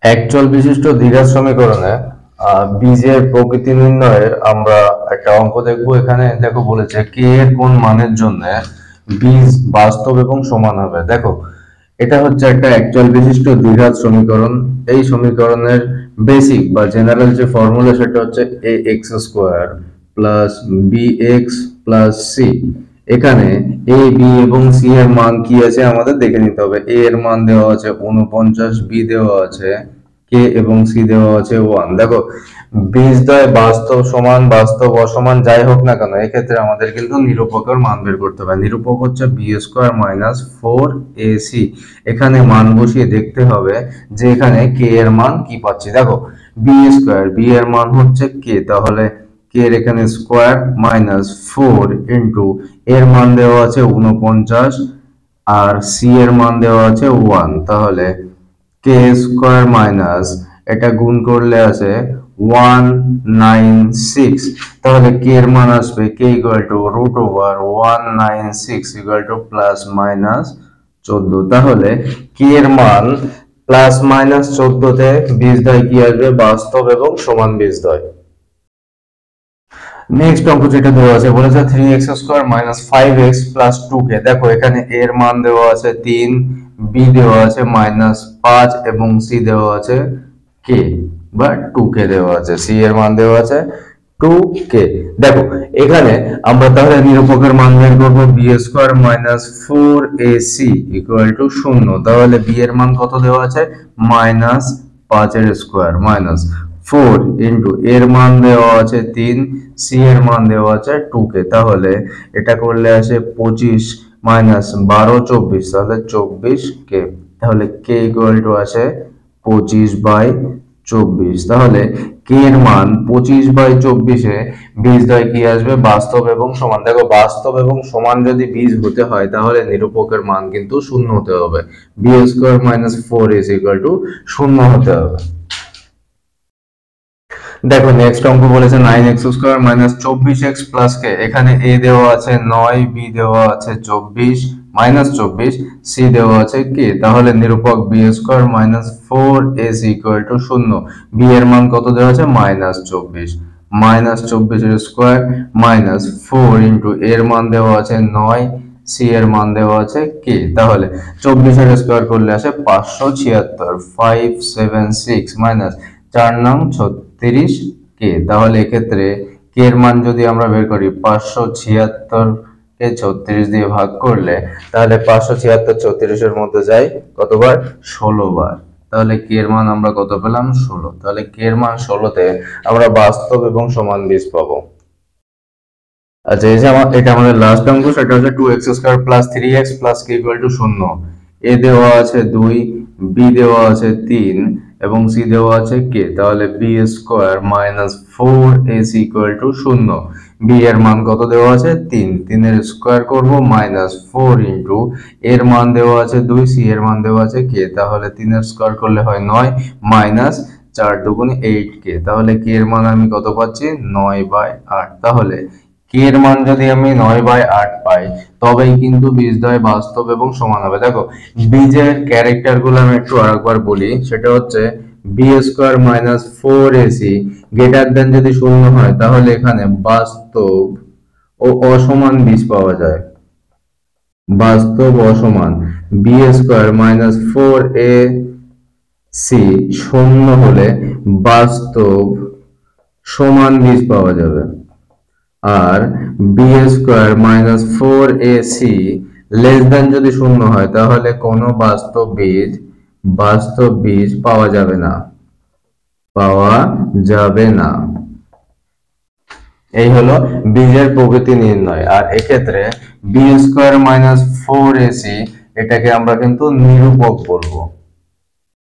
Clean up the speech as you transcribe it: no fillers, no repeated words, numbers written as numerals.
একচল বিশিষ্ট দ্বিঘাত সমীকরণে বীজের প্রকৃতি নির্ণয়ের আমরা একটা অঙ্ক দেখব। এখানে দেখো বলেছে কে এর কোন মানের জন্য বীজ বাস্তব এবং সমান হবে। দেখো এটা হচ্ছে একটা একচল বিশিষ্ট দ্বিঘাত সমীকরণ। এই সমীকরণের বেসিক বা জেনারেল যে ফর্মুলা সেটা হচ্ছে a x square plus b x plus c. এখানে এ বি এবং সি এর মান কি আছে আমাদের দেখে নিতে হবে। এ এর মান দেওয়া আছে 49, বি দেওয়া আছে কে এবং সি দেওয়া আছে 1। দেখো বীজদ্বয় বাস্তব সমান বাস্তব অসমান যাই হোক না কেন, এক্ষেত্রে আমাদের কিন্তু নিরূপকের মান বের করতে হবে। নিরূপক হচ্ছে বি স্কোয়ার মাইনাস 4ac। এখানে মান বসিয়ে দেখতে হবে যে এখানে কে এর মান কি পাচ্ছি। দেখো বি স্কোয়ার, বি এর মান হচ্ছে কে, তাহলে কে এর এখানে স্কোয়ার মাইনাস 4 ইন্টু এর মান দেওয়া আছে 49 আর সি এর মান দেওয়া আছে 1, তাহলে কে স্কোয়ার মাইনাস এটা গুণ করলে আছে 196। তাহলে কে এর মান আসবে k equal to root over 196 equal to plus minus 14। তাহলে কে এর মান প্লাস মাইনাস 14 তে বীজদ্বয় কি আসবে? বাস্তব এবং সমান বীজদ্বয়। নেক্সট অঙ্ক যেটা দেওয়া আছে বলেছে 3x square minus 5x plus 2k। দেখো এখানে a এর মান দেওয়া আছে 3, b দেওয়া আছে মাইনাস 5 এবং c দেওয়া আছে k বা 2k দেওয়া আছে। c এর মান দেওয়া আছে 2k। দেখো এখানে আমরা তাহলে নিরূপকের মান বের করব b square minus 4ac equal to 0। তাহলে b এর মান কত দেওয়া আছে? মাইনাস 5 এর স্কয়ার মাইনাস 4 ইন্টু এর মান দেওয়া আছে 3, সি এর মান দেওয়া আছে 2k। তাহলে এটা করলে আসে 25 মাইনাস 12 24, তাহলে 24k। তাহলে k ইকুয়াল টু আসে 25/24। তাহলে k এর মান 25/24 এ বীজদ্বয় কি আসবে? বাস্তব এবং সমান। দেখো বাস্তব এবং সমান যদি বীজ হতে হয় তাহলে নিরূপকের মান কিন্তু শূন্য হতে হবে। b square minus 4ac equal to 0 হতে হবে। দেখো নেক্সট অঙ্ক বলেছে 9x square minus 24x plus কে। এখানে a দেওয়া আছে 9, b দেওয়া আছে 24 মাইনাস 24, c দেওয়া আছে k। তাহলে নিরূপক b square minus 4ac equal to 0। b এর মান কত দেওয়া আছে? মাইনাস 24, মাইনাস 24 এর স্কয়ার মাইনাস 4 ইন্টু এর মান দেওয়া আছে 9, সি এর মান দেওয়া আছে k। তাহলে 24 এর স্কয়ার করলে আসে 576, 576 মাইনাস 4 নং 36 কে। তাহলে এক্ষেত্রে কে এর মান যদি আমরা বের করি 576 কে 36 দিয়ে ভাগ করলে তাহলে 576 36 এর মধ্যে যায় কতবার? 16 বার। তাহলে কে এর মান আমরা কত পেলাম? 16। তাহলে কে এর মান 16 তে আমরা বাস্তব এবং সমান বীজ পাবো। আচ্ছা এই যে এটা আমাদের লাস্ট অঙ্ক, সেটা হচ্ছে 2x square plus 3x plus k equal to 0। a দেওয়া আছে 2, b দেওয়া আছে 3 এবং c দেওয়া আছে k। তাহলে b square minus 4ac equal to 0। b এর মান কত দেওয়া আছে? 3, 3 এর স্কয়ার করব মাইনাস 4 ইন্টু এর মান দেওয়া আছে 2, c এর মান দেওয়া আছে k। তাহলে 3 এর স্কয়ার করলে হয় 9 মাইনাস 4 দুগুণে 8k। তাহলে k এর মান আমি কত পাচ্ছি? 9/8। তাহলে k এর মান যদি আমি 9/8 পাই তবেই কিন্তু বীজদ্বয় বাস্তব এবং সমান হবে। দেখো বীজের ক্যারেক্টার গুলো আমি একটু আরেকবার বলি, সেটা হচ্ছে B square minus 4ac greater than যদি শূন্য হয় তাহলে এখানে বাস্তব ও অসমান বীজ পাওয়া যায়। বাস্তব অসমান বি স্কয়ার মাইনাস 4ac শূন্য হলে বাস্তব সমান বীজ পাওয়া যাবে। আর b square minus 4ac less than যদি শূন্য হয় তাহলে কোনো বাস্তব বীজ পাওয়া যাবে না। এই হলো বীজের প্রকৃতি নির্ণয়। আর এক্ষেত্রে বি স্কয়ার মাইনাস 4ac এটাকে আমরা কিন্তু নিরূপক বলবো।